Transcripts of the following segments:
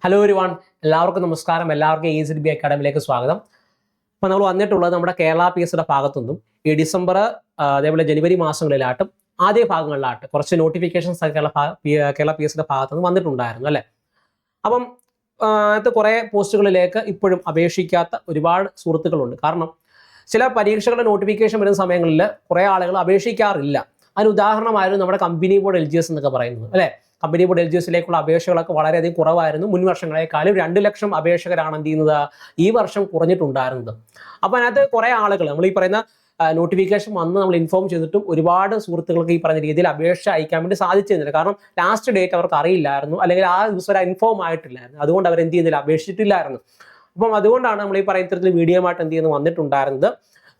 Hello everyone, എല്ലാവർക്കും നമസ്കാരം. എല്ലാവർക്കും EasyDB അക്കാഡമിയിലേക്ക് സ്വാഗതം. അപ്പോൾ നമ്മൾ വന്നിട്ടുള്ളത് നമ്മുടെ കേരള PSയുടെ ഭാഗത്തുനിന്നും ഈ ഡിസംബർ അതേപോലെ ജനുവരി മാസങ്ങളിലായിട്ടും ആദ്യ ഭാഗങ്ങളിലായിട്ട് കുറച്ച് നോട്ടിഫിക്കേഷൻസ് കേരള PSയുടെ ഭാഗത്തുനിന്ന് വന്നിട്ടുണ്ടായിരുന്നു അല്ലേ. അപ്പം അത് കുറേ പോസ്റ്റുകളിലേക്ക് ഇപ്പോഴും അപേക്ഷിക്കാത്ത ഒരുപാട് സുഹൃത്തുക്കളുണ്ട്. കാരണം ചില പരീക്ഷകളുടെ നോട്ടിഫിക്കേഷൻ വരുന്ന സമയങ്ങളിൽ കുറേ ആളുകൾ അപേക്ഷിക്കാറില്ല. അതിന് ഉദാഹരണമായിരുന്നു നമ്മുടെ കമ്പനി ബോർഡ് LGS എന്നൊക്കെ പറയുന്നത് അല്ലേ. കമ്പനി ബോർഡ് LGSയിലേക്കുള്ള അപേക്ഷകളൊക്കെ വളരെയധികം കുറവായിരുന്നു. മുൻ വർഷങ്ങളെക്കാളും 2 ലക്ഷം അപേക്ഷകരാണ് എന്ത് ചെയ്യുന്നത് ഈ വർഷം കുറഞ്ഞിട്ടുണ്ടായിരുന്നത്. അപ്പോൾ അതിനകത്ത് കുറേ ആളുകൾ നമ്മൾ ഈ പറയുന്ന നോട്ടിഫിക്കേഷൻ വന്ന് നമ്മൾ ഇൻഫോം ചെയ്തിട്ടും ഒരുപാട് സുഹൃത്തുക്കൾക്ക് ഈ പറഞ്ഞ രീതിയിൽ അപേക്ഷ അയക്കാൻ വേണ്ടി സാധിച്ചിരുന്നില്ല. കാരണം ലാസ്റ്റ് ഡേറ്റ് അവർക്ക് അറിയില്ലായിരുന്നു, അല്ലെങ്കിൽ ആ ദിവസം ഇൻഫോം ആയിട്ടില്ലായിരുന്നു. അതുകൊണ്ട് അവർ എന്ത് ചെയ്യുന്നില്ല, അപേക്ഷിച്ചിട്ടില്ലായിരുന്നു. അപ്പം അതുകൊണ്ടാണ് നമ്മൾ ഈ പറയുന്ന ഇത്തരത്തിൽ വീഡിയോ ആയിട്ട് എന്ത് ചെയ്യുന്നത് വന്നിട്ടുണ്ടായിരുന്നത്.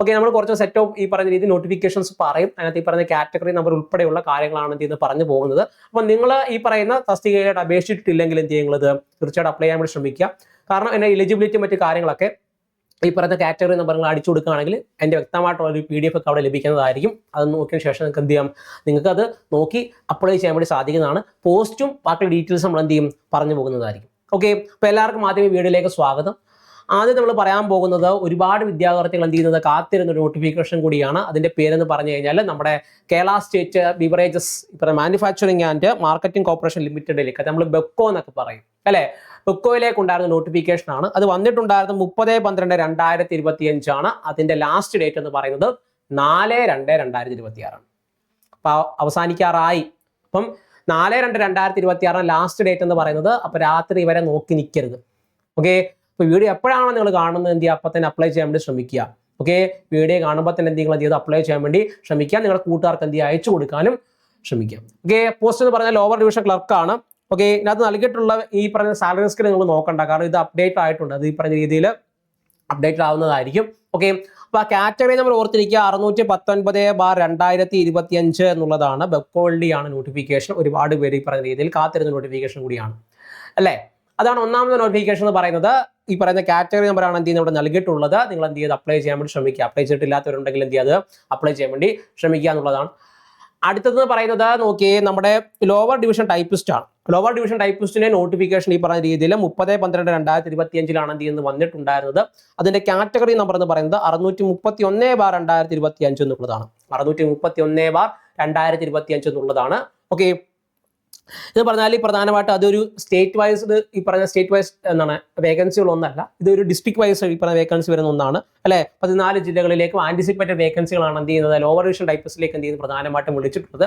ഓക്കെ, നമ്മൾ കുറച്ച് സെറ്റ് ഓഫ് ഈ പറഞ്ഞ രീതിയിൽ നോട്ടിഫിക്കേഷൻസ് പറയും. അതിനകത്ത് ഈ പറഞ്ഞ കാറ്റഗറി നമ്പർ ഉൾപ്പെടെയുള്ള കാര്യങ്ങളാണ് എന്ത് ചെയ്യുന്നത് പറഞ്ഞു പോകുന്നത്. അപ്പം നിങ്ങൾ ഈ പറയുന്ന തസ്തികയായിട്ട് അപേക്ഷിച്ചിട്ടില്ലെങ്കിൽ എന്ത് ചെയ്യുന്നത് തീർച്ചയായിട്ടും അപ്ലൈ ചെയ്യാൻ വേണ്ടി ശ്രമിക്കുക. കാരണം എൻ്റെ എലിജിബിലിറ്റി മറ്റു കാര്യങ്ങളൊക്കെ ഈ പറയുന്ന കാറ്റഗറി നമ്പറുകൾ അടിച്ചു കൊടുക്കുകയാണെങ്കിൽ എൻ്റെ വ്യക്തമായിട്ടുള്ള ഒരു PDF ഒക്കെ അവിടെ ലഭിക്കുന്നതായിരിക്കും. അത് നോക്കിയതിന് ശേഷം നിങ്ങൾക്ക് എന്ത് ചെയ്യാം, നിങ്ങൾക്ക് അത് നോക്കി അപ്ലൈ ചെയ്യാൻ വേണ്ടി സാധിക്കുന്നതാണ്. പോസ്റ്റും ബാക്കിയുള്ള ഡീറ്റെയിൽസ് നമ്മൾ എന്ത് ചെയ്യും പറഞ്ഞു പോകുന്നതായിരിക്കും. ഓക്കെ, അപ്പോൾ എല്ലാവർക്കും ആദ്യമേ വീഡിയോയിലേക്ക് സ്വാഗതം. ആദ്യം നമ്മൾ പറയാൻ പോകുന്നത് ഒരുപാട് വിദ്യാർത്ഥികൾ എന്ത് ചെയ്യുന്നത് കാത്തിരുന്ന ഒരു നോട്ടിഫിക്കേഷൻ കൂടിയാണ്. അതിൻ്റെ പേരെന്ന് പറഞ്ഞു കഴിഞ്ഞാൽ നമ്മുടെ കേരള സ്റ്റേറ്റ് ബിവറേജസ് ഇപ്പോൾ മാനുഫാക്ചറിങ് ആൻഡ് മാർക്കറ്റിംഗ് കോർപ്പറേഷൻ ലിമിറ്റഡിലേക്ക് നമ്മൾ ബെക്കോ എന്നൊക്കെ പറയും അല്ലേ. ബെക്കോയിലേക്ക് ഉണ്ടായിരുന്ന നോട്ടിഫിക്കേഷൻ ആണ്. അത് വന്നിട്ടുണ്ടായിരുന്നത് 30/12/2025 ആണ്. അതിൻ്റെ ലാസ്റ്റ് ഡേറ്റ് എന്ന് പറയുന്നത് 4/2/2026 ആണ്. അപ്പോൾ അവസാനിക്കാറായി. അപ്പം 4/2/2026 ലാസ്റ്റ് ഡേറ്റ് എന്ന് പറയുന്നത്. അപ്പോൾ രാത്രി വരെ നോക്കി നിൽക്കരുത്. ഓക്കെ, അപ്പോൾ വീഡിയോ എപ്പോഴാണോ നിങ്ങൾ കാണുന്നത് എന്ത് ചെയ്യുക, അപ്പം തന്നെ അപ്ലൈ ചെയ്യാൻ വേണ്ടി ശ്രമിക്കുക. ഓക്കെ, വീഡിയോ കാണുമ്പോൾ തന്നെ എന്തെങ്കിലും ചെയ്ത് അപ്ലൈ ചെയ്യാൻ വേണ്ടി ശ്രമിക്കുക. നിങ്ങളുടെ കൂട്ടുകാർക്ക് എന്ത് ചെയ്യുക, അയച്ചു കൊടുക്കാനും ശ്രമിക്കാം. ഓക്കെ, പോസ്റ്റ് എന്ന് പറഞ്ഞാൽ ലോവർ ഡിവിഷൻ ക്ലർക്കാണ്. ഓക്കെ, ഇതിനകത്ത് നൽകിയിട്ടുള്ള ഈ പറഞ്ഞ സാലറി സ്കെയിൽ നിങ്ങൾ നോക്കണ്ട, കാരണം ഇത് അപ്ഡേറ്റ് ആയിട്ടുണ്ട്. അത് ഈ പറഞ്ഞ രീതിയിൽ അപ്ഡേറ്റ് ആവുന്നതായിരിക്കും. ഓക്കെ, അപ്പോൾ ആ കാറ്റഗറി നമ്മൾ ഓർത്തിരിക്കുക 619/2025 എന്നുള്ളതാണ്. ബെക്കോൾഡിയാണ് നോട്ടിഫിക്കേഷൻ. ഒരുപാട് പേര് ഈ പറഞ്ഞ രീതിയിൽ കാത്തിരുന്ന നോട്ടിഫിക്കേഷൻ കൂടിയാണ് അല്ലേ. അതാണ് ഒന്നാമത്തെ നോട്ടിഫിക്കേഷൻ എന്ന് പറയുന്നത്. ഈ പറയുന്ന കാറ്റഗറി നമ്പറാണ് എന്ത് ചെയ്യുന്നത് ഇവിടെ നൽകിയിട്ടുള്ളത്. നിങ്ങൾ എന്ത് ചെയ്ത് അപ്ലൈ ചെയ്യാൻ വേണ്ടി ശ്രമിക്കുക. അപ്ലൈ ചെയ്തിട്ടില്ലാത്തവരുണ്ടെങ്കിൽ എന്ത് ചെയ്യുക, അപ്ലൈ ചെയ്യാൻ വേണ്ടി ശ്രമിക്കുക എന്നുള്ളതാണ്. അടുത്തത് പറയുന്നത് നോക്കിയേ, നമ്മുടെ ലോവർ ഡിവിഷൻ ടൈപ്പിസ്റ്റ് ആണ്. ലോവർ ഡിവിഷൻ ടൈപ്പിസ്റ്റിന്റെ നോട്ടിഫിക്കേഷൻ ഈ പറഞ്ഞ രീതിയിൽ 30/12/2025 എന്ത് ചെയ്യുന്നത് വന്നിട്ടുണ്ടായിരുന്നത്. അതിന്റെ കാറ്റഗറി നമ്പർ എന്ന് പറയുന്നത് 631/2025 എന്നുള്ളതാണ്. 631/2025 എന്നുള്ളതാണ്. ഓക്കെ, ഇത് പറഞ്ഞാൽ പ്രധാനമായിട്ട് അതൊരു സ്റ്റേറ്റ് വൈസ് ഈ പറഞ്ഞ സ്റ്റേറ്റ് വൈസ് എന്താണ് വേക്കൻസികളൊന്നല്ല, ഇതൊരു ഡിസ്ട്രിക്ട് വൈസ് ഈ പറഞ്ഞ വേക്കൻസി വരുന്ന ഒന്നാണ് അല്ലെ. 14 ജില്ലകളിലേക്കും ആന്റിസിപ്പേറ്റഡ് വേക്കൻസികളാണ് എന്ത് ചെയ്യുന്നത് ലോവർ ഡിവിഷൻ ടൈപ്പിസ്റ്റിലേക്ക് എന്ത് ചെയ്യുന്നത് പ്രധാനമായിട്ടും വിളിച്ചിട്ടുള്ളത്.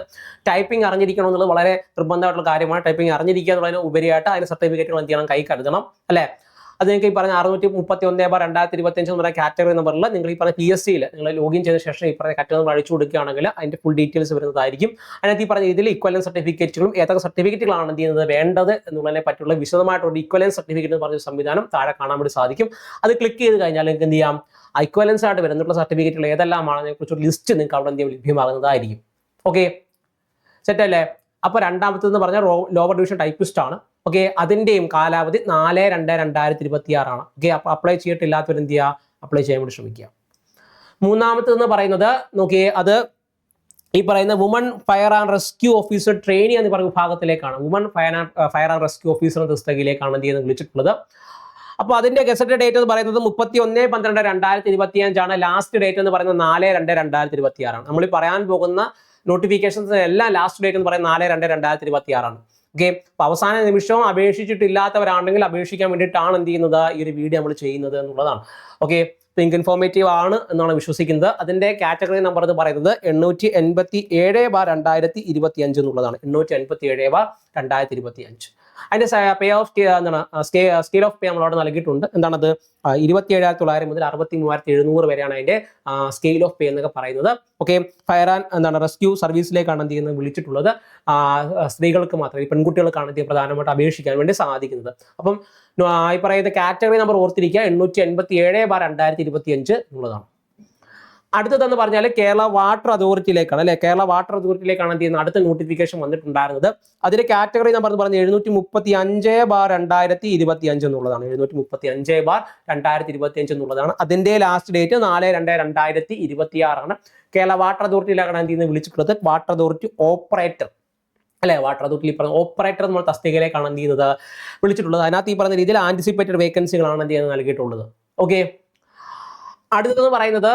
ടൈപ്പിംഗ് അറിഞ്ഞിരിക്കണം എന്നുള്ളത് വളരെ നിർബന്ധമായിട്ടുള്ള കാര്യമാണ്. ടൈപ്പിംഗ് അറിഞ്ഞിരിക്കുക എന്നുള്ളതിന് ഉപരിയായിട്ട് അതിന് സർട്ടിഫിക്കറ്റുകൾ എന്ത് ചെയ്യണം, കൈ കരുതണം അല്ലെ. അത് നിങ്ങൾക്ക് ഈ പറഞ്ഞ 631/2025 എന്ന് പറയുന്ന കാറ്റഗറി നമ്പറിൽ നിങ്ങൾ ഈ പറഞ്ഞ PSCയിൽ നിങ്ങൾ ലോഗിൻ ചെയ്ത ശേഷം ഈ പറഞ്ഞ കാറ്റഗറി നമ്പർ അടിച്ചു കൊടുക്കുകയാണെങ്കിൽ അതിന്റെ ഫുൾ ഡീറ്റെയിൽസ് വരുന്നതായിരിക്കും. അതിനകത്ത് ഈ പറഞ്ഞ രീതിയിൽ ഇക്വലൻസ് സർട്ടിഫിക്കറ്റുകളും ഏതൊക്കെ സർട്ടിഫിക്കറ്റുകളാണ് എന്ത് ചെയ്യുന്നത് വേണ്ടത് എന്നുള്ളതിനെ പറ്റിയുള്ള വിശദമായിട്ടുള്ള ഇക്വലൻസ് സർട്ടിഫിക്കറ്റ് എന്ന് പറഞ്ഞ സംവിധാനം താഴെ കാണാൻ വേണ്ടി സാധിക്കും. അത് ക്ലിക്ക് ചെയ്ത് കഴിഞ്ഞാൽ നിങ്ങൾക്ക് എന്ത് ചെയ്യാം, ഇക്വലൻസ് ആയിട്ട് വരുന്നുള്ള സർട്ടിഫിക്കറ്റുകൾ ഏതെല്ലാമാണ് അതിനെക്കുറിച്ചൊരു ലിസ്റ്റ് നിങ്ങൾക്ക് അവിടെ എന്ത് ചെയ്യാൻ ലഭ്യമാകുന്നതായിരിക്കും. ഓക്കെ, സെറ്റ് അല്ലേ. അപ്പോൾ രണ്ടാമത്തേന്ന് പറഞ്ഞാൽ ലോവർ ഡിവിഷൻ ടൈപ്പിസ്റ്റ് ആണ്. ഓക്കെ, അതിൻ്റെയും കാലാവധി 4/2/2026 ആണ്. ഓക്കെ, അപ്പോൾ അപ്ലൈ ചെയ്തിട്ടില്ലാത്തവർ എന്ത് ചെയ്യുക, അപ്ലൈ ചെയ്യാൻ വേണ്ടി ശ്രമിക്കുക. മൂന്നാമത്തേന്ന് പറയുന്നത് നോക്കിയേ, അത് ഈ പറയുന്ന woman fire and rescue officer trainee എന്ന് പറയുന്ന വിഭാഗത്തിലേക്കാണ്. Woman fire and rescue officer എന്ന പുസ്തകത്തിലേക്കാണ് എന്ത് ചെയ്യുന്നത് വിളിച്ചിട്ടുള്ളത്. അപ്പോൾ അതിന്റെ ഗസറ്റ് ഡേറ്റ് എന്ന് പറയുന്നത് 31/12/2025 ആണ്. ലാസ്റ്റ് ഡേറ്റ് എന്ന് പറയുന്നത് 4/2/2026 ആണ്. നമ്മൾ പറയാൻ പോകുന്ന നോട്ടിഫിക്കേഷൻസ് എല്ലാം ലാസ്റ്റ് ഡേറ്റ് എന്ന് പറയുന്നത് 4/2/2026 ആണ്. ഓക്കെ, അപ്പോൾ അവസാന നിമിഷവും അപേക്ഷിച്ചിട്ടില്ലാത്തവരാണെങ്കിൽ അപേക്ഷിക്കാൻ വേണ്ടിയിട്ടാണ് എന്ത് ചെയ്യുന്നത് ഈ ഒരു വീഡിയോ നമ്മൾ ചെയ്യുന്നത് എന്നുള്ളതാണ്. ഓക്കെ, നിങ്ങൾക്ക് ഇൻഫോർമേറ്റീവ് ആണ് എന്നാണ് വിശ്വസിക്കുന്നത്. അതിന്റെ കാറ്റഗറി നമ്പർ എന്ന് പറയുന്നത് 887/2025 എന്നുള്ളതാണ്. 887/2025. അതിന്റെ പേ ഓഫ് സ്കെയിൽ ഓഫ് പേ നമ്മളവിടെ നൽകിയിട്ടുണ്ട്. എന്താണത്, 27,900 മുതൽ 63,700 വരെയാണ് അതിന്റെ സ്കെയിൽ ഓഫ് പേ എന്നൊക്കെ പറയുന്നത്. ഓക്കെ, ഫയർ ആൻഡ് റെസ്ക്യൂ സർവീസിലേക്കാണ് എന്ത് ചെയ്യുന്നത് വിളിച്ചിട്ടുള്ളത്. സ്ത്രീകൾക്ക് മാത്രമേ, പെൺകുട്ടികൾക്കാണ് എന്ത് പ്രധാനമായിട്ട് അപേക്ഷിക്കാൻ വേണ്ടി സാധിക്കുന്നത്. അപ്പം ഈ പറയുന്ന കാറ്റഗറി നമ്പർ ഓർത്തിരിക്കുക 887/2025 എന്നുള്ളതാണ്. അടുത്തതെന്ന് പറഞ്ഞാൽ കേരള വാട്ടർ അതോറിറ്റിയിലേക്കാണ് അല്ലെ. കേരള വാട്ടർ അതോറിറ്റിയിലേക്കാണ് എന്ത് ചെയ്യുന്നത് അടുത്ത നോട്ടിഫിക്കേഷൻ വന്നിട്ടുണ്ടായിരുന്നത്. അതിന്റെ കാറ്റഗറി നമ്പർ എന്ന് പറഞ്ഞാൽ 735/2025 എന്നുള്ളതാണ്. 735/2025 എന്നുള്ളതാണ്. അതിന്റെ ലാസ്റ്റ് ഡേറ്റ് 4/2/2026 ആണ്. കേരള വാട്ടർ അതോറിറ്റിയിലേക്കാണ് എന്ത് ചെയ്യുന്നത് വിളിച്ചിട്ടുള്ളത്. വാട്ടർ അതോറിറ്റി ഓപ്പറേറ്റർ അല്ലെ വാട്ടർ അതോറിറ്റിയിൽ ഈ പറഞ്ഞ ഓപ്പറേറ്റർ നമ്മൾ തസ്തികയിലേക്കാണ് എന്ത് ചെയ്യുന്നത് വിളിച്ചിട്ടുള്ളത്. അതിനകത്ത് ഈ പറഞ്ഞ രീതിയിൽ ആന്റിസിപ്പേറ്റഡ് വേക്കൻസികളാണ് എന്ത് ചെയ്യുന്നത് നൽകിയിട്ടുള്ളത്. ഓക്കെ, അടുത്തതെന്ന് പറയുന്നത്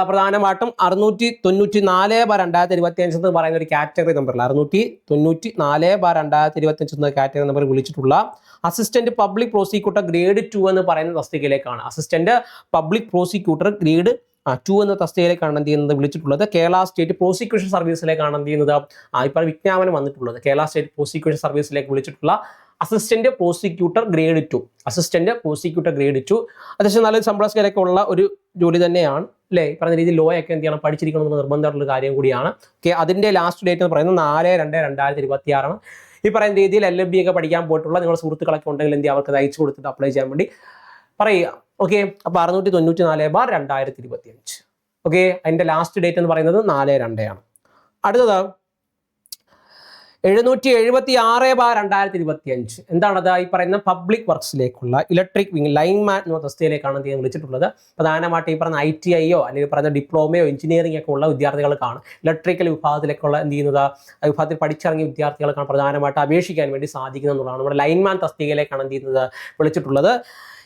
പ്രധാനമായിട്ടും 694/2025 എന്ന് പറയുന്ന ഒരു കാറ്റഗറി നമ്പറിൽ 694/2025 എന്ന കാറ്റഗറി നമ്പർ വിളിച്ചിട്ടുള്ള അസിസ്റ്റന്റ് പബ്ലിക് പ്രോസിക്യൂട്ടർ ഗ്രേഡ് 2 എന്ന് പറയുന്ന തസ്തികയിലേക്കാണ്. അസിസ്റ്റന്റ് പബ്ലിക് പ്രോസിക്യൂട്ടർ ഗ്രേഡ് 2 എന്ന തസ്തികയിലേക്കാണ് എന്ത് ചെയ്യുന്നത് വിളിച്ചിട്ടുള്ളത്. കേരള സ്റ്റേറ്റ് പ്രോസിക്യൂഷൻ സർവീസിലേക്കാണ് എന്ത് ചെയ്യുന്നത് ഇപ്പോൾ വിജ്ഞാപനം വന്നിട്ടുള്ളത്. കേരള സ്റ്റേറ്റ് പ്രോസിക്യൂഷൻ സർവീസിലേക്ക് വിളിച്ചിട്ടുള്ള assistant prosecutor grade 2, assistant prosecutor grade 2 അത്യാവശ്യം നല്ലൊരു ശമ്പള സ്കെയിലൊക്കെ ഉള്ള ഒരു ജോലി തന്നെയാണ് അല്ലേ. പറഞ്ഞ രീതിയിൽ ലോ ഒക്കെ എന്ത് ചെയ്യണം പഠിച്ചിരിക്കണം എന്നുള്ള നിർബന്ധമായിട്ടുള്ള കാര്യം കൂടിയാണ്. ഓക്കെ, അതിന്റെ ലാസ്റ്റ് ഡേറ്റ് എന്ന് പറയുന്നത് 4/2/2026 ഈ പറയുന്ന രീതിയിൽ LLB ഒക്കെ പഠിക്കാൻ പോയിട്ടുള്ള നിങ്ങളുടെ സുഹൃത്തുക്കളൊക്കെ ഉണ്ടെങ്കിൽ എന്ത് അവർക്ക് അയച്ചു കൊടുത്തിട്ട് അപ്ലൈ ചെയ്യാൻ വേണ്ടി പറയുക. ഓക്കെ, അപ്പോൾ 694/2025. ഓക്കെ, അതിന്റെ ലാസ്റ്റ് ഡേറ്റ് എന്ന് പറയുന്നത് 4/2 ആണ്. അടുത്തത് 776/2025 എന്താണത് ഈ പറയുന്ന പബ്ലിക് വർക്ക്സിലേക്കുള്ള ഇലക്ട്രിക് വിങ് ലൈൻമാൻ എന്ന തസ്തികയിലേക്കാണ് എന്ത് വിളിച്ചിട്ടുള്ളത്. പ്രധാനമായിട്ട് ഈ പറഞ്ഞ ITIയോ അല്ലെങ്കിൽ പറഞ്ഞ ഡിപ്ലോമയോ എഞ്ചിനീയറിംഗ് ഒക്കെ ഉള്ള വിദ്യാർത്ഥികൾക്കാണ്, ഇലക്ട്രിക്കൽ വിഭാഗത്തിലേക്കുള്ള എന്ത് ചെയ്യുന്നത് വിഭാഗത്തിൽ പഠിച്ചിറങ്ങിയ വിദ്യാർത്ഥികൾക്കാണ് പ്രധാനമായിട്ട് അപേക്ഷിക്കാൻ വേണ്ടി സാധിക്കുന്നത് എന്നുള്ളതാണ്. നമ്മുടെ ലൈൻമാൻ തസ്തികയിലേക്കാണ് എന്ത് ചെയ്യുന്നത് വിളിച്ചിട്ടുള്ളത്.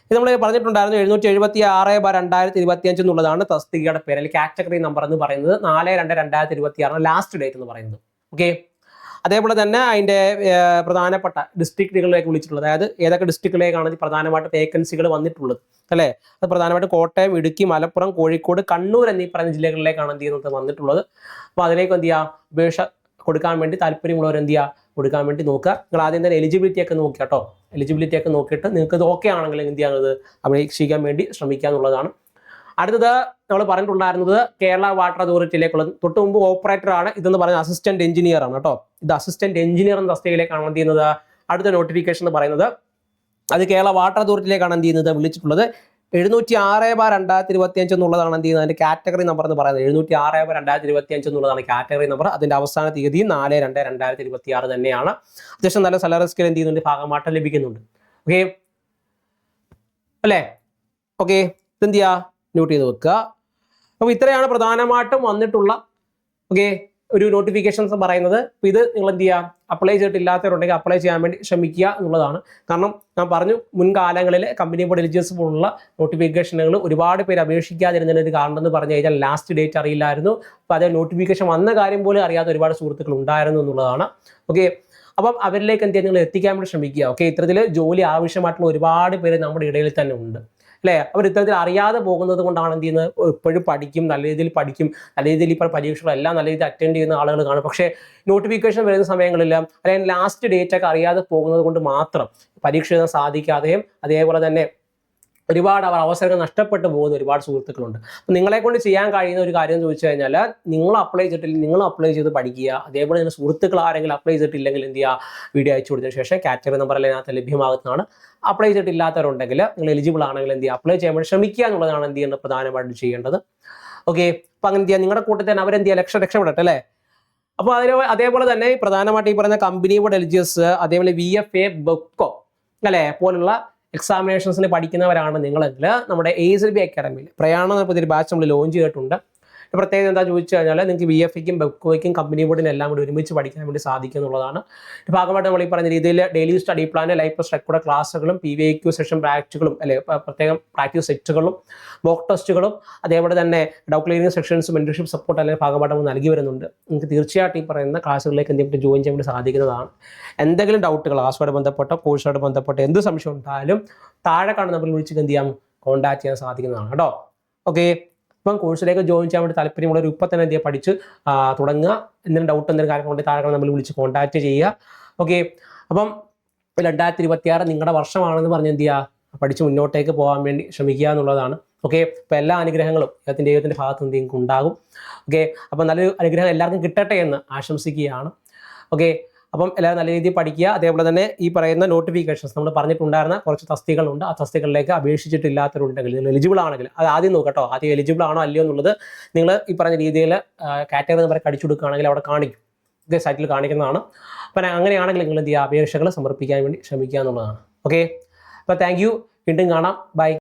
ഇത് നമ്മൾ പറഞ്ഞിട്ടുണ്ടായിരുന്നു 776/2025 എന്നുള്ളതാണ് തസ്തികയുടെ പേര്, അല്ലെങ്കിൽ കാറ്റഗറി നമ്പർ എന്ന് പറയുന്നത്. 4/2/2026 ലാസ്റ്റ് ഡേറ്റ് എന്ന് പറയുന്നത്. ഓക്കെ, അതേപോലെ തന്നെ അതിൻ്റെ പ്രധാനപ്പെട്ട ഡിസ്ട്രിക്റ്റുകളിലേക്ക് വിളിച്ചിട്ടുള്ളത്, അതായത് ഏതൊക്കെ ഡിസ്ട്രിക്റ്റിലേക്കാണ് പ്രധാനമായിട്ട് വേക്കൻസികൾ വന്നിട്ടുള്ളത് അല്ലേ. അത് പ്രധാനമായിട്ടും കോട്ടയം, ഇടുക്കി, മലപ്പുറം, കോഴിക്കോട്, കണ്ണൂർ എന്നീ പറയുന്ന ജില്ലകളിലേക്കാണ് എന്ത് ചെയ്യുന്നത് വന്നിട്ടുള്ളത്. അപ്പോൾ അതിലേക്ക് എന്ത് ചെയ്യുക അപേക്ഷ കൊടുക്കാൻ വേണ്ടി താല്പര്യമുള്ളവർ എന്ത് ചെയ്യുക കൊടുക്കാൻ വേണ്ടി നോക്കുക. നിങ്ങൾ ആദ്യം തന്നെ എലിജിബിലിറ്റി ഒക്കെ നോക്കുക കേട്ടോ. എലിജിബിലിറ്റി ഒക്കെ നോക്കിയിട്ട് നിങ്ങൾക്ക് ഇത് ഓക്കെ ആണെങ്കിൽ എന്ത് ചെയ്യാനത് അപേക്ഷിക്കാൻ വേണ്ടി ശ്രമിക്കുക എന്നുള്ളതാണ്. അടുത്തത് നമ്മൾ പറഞ്ഞിട്ടുണ്ടായിരുന്നത് കേരള വാട്ടർ അതോറിറ്റിയിലേക്കുള്ളത്. തൊട്ട് മുമ്പ് ഓപ്പറേറ്റർ ആണ്, ഇതെന്ന് പറയുന്നത് അസിസ്റ്റന്റ് എഞ്ചിനീയർ ആണ് കേട്ടോ. ഇത് അസിസ്റ്റന്റ് എഞ്ചിനീയർ എന്ന തസ്തികയിലേക്കാണ് എന്ത് ചെയ്യുന്നത് അടുത്ത നോട്ടിഫിക്കേഷൻ എന്ന് പറയുന്നത്. അത് കേരള വാട്ടർ അതോറിറ്റിയിലേക്കാണ് എന്ത് ചെയ്യുന്നത് വിളിച്ചിട്ടുള്ളത്. 706/2025 എന്നുള്ളതാണ് എന്ത് ചെയ്യുന്നത് അതിന്റെ കാറ്റഗറി നമ്പർ എന്ന് പറയുന്നത്. 706/2025 എന്നുള്ളതാണ് കാറ്റഗറി നമ്പർ. അതിന്റെ അവസാന തീയതി 4/2/2026 തന്നെയാണ്. അത്യാവശ്യം നല്ല സാലറി സ്കെയിൽ എന്ത് ചെയ്യുന്നുണ്ട് ഭാഗമായിട്ട് ലഭിക്കുന്നുണ്ട്. ഓക്കെ അല്ലേ. ഓക്കെ, ഇതെന്ത് ചെയ്യുക നോട്ട് ചെയ്ത് വെക്കുക. അപ്പോൾ ഇത്രയാണ് പ്രധാനമായിട്ടും വന്നിട്ടുള്ള ഒരു നോട്ടിഫിക്കേഷൻസ് പറയുന്നത്. അപ്പോൾ ഇത് നിങ്ങൾ എന്ത് ചെയ്യുക അപ്ലൈ ചെയ്തിട്ടില്ലാത്തവരുണ്ടെങ്കിൽ അപ്ലൈ ചെയ്യാൻ വേണ്ടി ശ്രമിക്കുക എന്നുള്ളതാണ്. കാരണം ഞാൻ പറഞ്ഞു മുൻകാലങ്ങളിൽ കമ്പനി ബോർഡ് എലിജിബിൾസ് പോലുള്ള നോട്ടിഫിക്കേഷനുകൾ ഒരുപാട് പേര് അപേക്ഷിക്കാതിരുന്നതിന് ഒരു കാരണം എന്ന് പറഞ്ഞു കഴിഞ്ഞാൽ ലാസ്റ്റ് ഡേറ്റ് അറിയില്ലായിരുന്നു. അപ്പോൾ അതേ നോട്ടിഫിക്കേഷൻ വന്ന കാര്യം പോലും അറിയാത്ത ഒരുപാട് സുഹൃത്തുക്കൾ ഉണ്ടായിരുന്നു എന്നുള്ളതാണ്. ഓക്കെ, അപ്പം അവരിലേക്ക് എന്ത് നിങ്ങൾ എത്തിക്കാൻ വേണ്ടി ശ്രമിക്കുക. ഓക്കെ, ഇത്തരത്തിൽ ജോലി ആവശ്യമായിട്ടുള്ള ഒരുപാട് പേര് നമ്മുടെ ഇടയിൽ തന്നെ ഉണ്ട് അല്ലേ. അവർ ഇത്തരത്തിൽ അറിയാതെ പോകുന്നത് കൊണ്ടാണ് എന്ത് ചെയ്യുന്നത് എപ്പോഴും പഠിക്കും, നല്ല രീതിയിൽ പഠിക്കും, നല്ല രീതിയിൽ ഇപ്പോൾ പരീക്ഷകളെല്ലാം നല്ല രീതിയിൽ അറ്റൻഡ് ചെയ്യുന്ന ആളുകൾ കാണും. പക്ഷേ നോട്ടിഫിക്കേഷൻ വരുന്ന സമയങ്ങളിലെല്ലാം അല്ലെങ്കിൽ ലാസ്റ്റ് ഡേറ്റ് ഒക്കെ അറിയാതെ പോകുന്നത് കൊണ്ട് മാത്രം പരീക്ഷ എഴുതാൻ സാധിക്കാതെയും അതേപോലെ തന്നെ ഒരുപാട് അവസരങ്ങൾ നഷ്ടപ്പെട്ടു പോകുന്ന ഒരുപാട് സുഹൃത്തുക്കളുണ്ട്. അപ്പം നിങ്ങളെ കൊണ്ട് ചെയ്യാൻ കഴിയുന്ന ഒരു കാര്യം എന്ന് ചോദിച്ചു കഴിഞ്ഞാൽ നിങ്ങൾ അപ്ലൈ ചെയ്ത് പഠിക്കുക. അതേപോലെ തന്നെ സുഹൃത്തുക്കൾ ആരെങ്കിലും അപ്ലൈ ചെയ്തിട്ടില്ലെങ്കിൽ എന്ത് ചെയ്യുക വീഡിയോ അയച്ചു കൊടുത്തതിന് ശേഷം കാറ്റഗറി നമ്പർ അതിനകത്ത് ലഭ്യമാകുന്നതാണ്. അപ്ലൈ ചെയ്തിട്ടില്ലാത്തവരുണ്ടെങ്കിൽ നിങ്ങൾ എലിജിബിൾ ആണെങ്കിൽ എന്ത് ചെയ്യുക അപ്ലൈ ചെയ്യാൻ വേണ്ടി ശ്രമിക്കുക എന്നുള്ളതാണ് എന്ത് ചെയ്യേണ്ടത് പ്രധാനമായിട്ടും ചെയ്യേണ്ടത്. ഓക്കെ, അപ്പം അങ്ങനെ എന്ത് ചെയ്യുക നിങ്ങളുടെ കൂട്ടത്തിൽ തന്നെ അവരെന്ത് ചെയ്യുക രക്ഷപ്പെടട്ടെ അല്ലേ. അപ്പോൾ അതേപോലെ തന്നെ പ്രധാനമായിട്ട് ഈ പറയുന്ന കമ്പനി ബോർഡ് എലിജിബിൾസ് അതേപോലെ VFA ബെക്കോ അല്ലേ പോലുള്ള എക്സാമിനേഷൻസിന് പഠിക്കുന്നവരാണ് നിങ്ങളെങ്കിൽ നമ്മുടെ ASLB അക്കാഡമിയിൽ പ്രയാണം എന്ന പുതിയൊരു ബാച്ച് നമ്മൾ ലോഞ്ച് ചെയ്തിട്ടുണ്ട്. പ്രത്യേകത എന്താ ചോദിച്ചു കഴിഞ്ഞാൽ നിങ്ങൾക്ക് VFAക്കും ബെക്കോയ്ക്കും കമ്പനി ബോർഡിനും എല്ലാം കൂടി ഒരുമിച്ച് പഠിക്കാൻ വേണ്ടി സാധിക്കും എന്നുള്ളതാണ്. ഭാഗമായിട്ട് നമ്മൾ ഈ പറഞ്ഞ രീതിയിൽ daily study plan, life record ക്ലാസ്സുകളും PVQ സെഷൻ പ്രാക്ടിക്കലും അല്ലെ പ്രത്യേകം പ്രാക്ടീസ് സെറ്റുകളും മോക്ക് ടെസ്റ്റുകളും അതേപോലെ തന്നെ ഡൗട്ട് ക്ലിയറിംഗ് സെക്ഷൻസും മെന്റർഷിപ്പ് സപ്പോർട്ട് അല്ലെങ്കിൽ ഭാഗമായിട്ട് നമ്മൾ നൽകി വരുന്നുണ്ട്. നിങ്ങൾക്ക് തീർച്ചയായിട്ടും ഈ പറയുന്ന ക്ലാസ്സുകളിലേക്ക് എന്തെങ്കിലും ജോയിൻ ചെയ്യാൻ വേണ്ടി സാധിക്കുന്നതാണ്. എന്തെങ്കിലും ഡൗട്ടുകൾ ക്ലാസ്സുമായിട്ട് ബന്ധപ്പെട്ടോ കോഴ്സുമായിട്ട് ബന്ധപ്പെട്ടോ എന്ത് സംശയം ഉണ്ടായാലും താഴെ കാണുന്ന നമ്പറിൽ വിളിച്ച് എന്ത് ചെയ്യാം കോൺടാക്ട് ചെയ്യാൻ സാധിക്കുന്നതാണ് കേട്ടോ. ഓക്കെ, ഇപ്പം കോഴ്സിലേക്ക് ജോയിൻ ചെയ്യാൻ വേണ്ടി താല്പര്യമുള്ളവർ ഇപ്പം തന്നെ എന്ത് ചെയ്യുക പഠിച്ച് തുടങ്ങുക. എന്തെങ്കിലും ഡൗട്ട് എന്തെങ്കിലും കാര്യങ്ങളുണ്ടെങ്കിൽ താഴെ നമ്മൾ വിളിച്ച് കോൺടാക്ട് ചെയ്യുക. ഓക്കെ, അപ്പം 2026 നിങ്ങളുടെ വർഷമാണെന്ന് പറഞ്ഞ് എന്ത് ചെയ്യുക പഠിച്ച് മുന്നോട്ടേക്ക് പോകാൻ വേണ്ടി ശ്രമിക്കുക എന്നുള്ളതാണ്. ഓക്കെ, അപ്പോൾ എല്ലാ അനുഗ്രഹങ്ങളും ദൈവത്തിൻ്റെ ഭാഗത്ത് നിന്ന് നിങ്ങൾക്ക് ഉണ്ടാകും. ഓക്കെ, അപ്പം നല്ലൊരു അനുഗ്രഹം എല്ലാവർക്കും കിട്ടട്ടെ എന്ന് ആശംസിക്കുകയാണ്. ഓക്കെ, അപ്പം എല്ലാവരും നല്ല രീതിയിൽ പഠിക്കുക. അതേപോലെ തന്നെ ഈ പറയുന്ന നോട്ടിഫിക്കേഷൻസ് നമ്മൾ പറഞ്ഞിട്ടുണ്ടായിരുന്ന കുറച്ച് തസ്തികളുണ്ട്. ആ തസ്തികളിലേക്ക് അപേക്ഷിച്ചിട്ടില്ലാത്തവരുണ്ടെങ്കിൽ നിങ്ങൾ എലിജിബിൾ ആണെങ്കിൽ അത് ആദ്യം നോക്കട്ടോ. ആദ്യം എലിജിബിൾ ആണോ അല്ലയോ എന്നുള്ളത് നിങ്ങൾ ഈ പറഞ്ഞ രീതിയിൽ കാറ്റഗറി നമ്പർ അടിച്ചു കൊടുക്കുകയാണെങ്കിൽ അവിടെ കാണിക്കും. ഇതേ സൈറ്റിൽ കാണിക്കുന്നതാണ്. അപ്പം അങ്ങനെയാണെങ്കിൽ നിങ്ങൾ എന്ത് ചെയ്യുക അപേക്ഷകൾ സമർപ്പിക്കാൻ വേണ്ടി ശ്രമിക്കുക എന്നുള്ളതാണ്. ഓക്കെ, അപ്പോൾ താങ്ക് യു. വീണ്ടും കാണാം. ബൈ.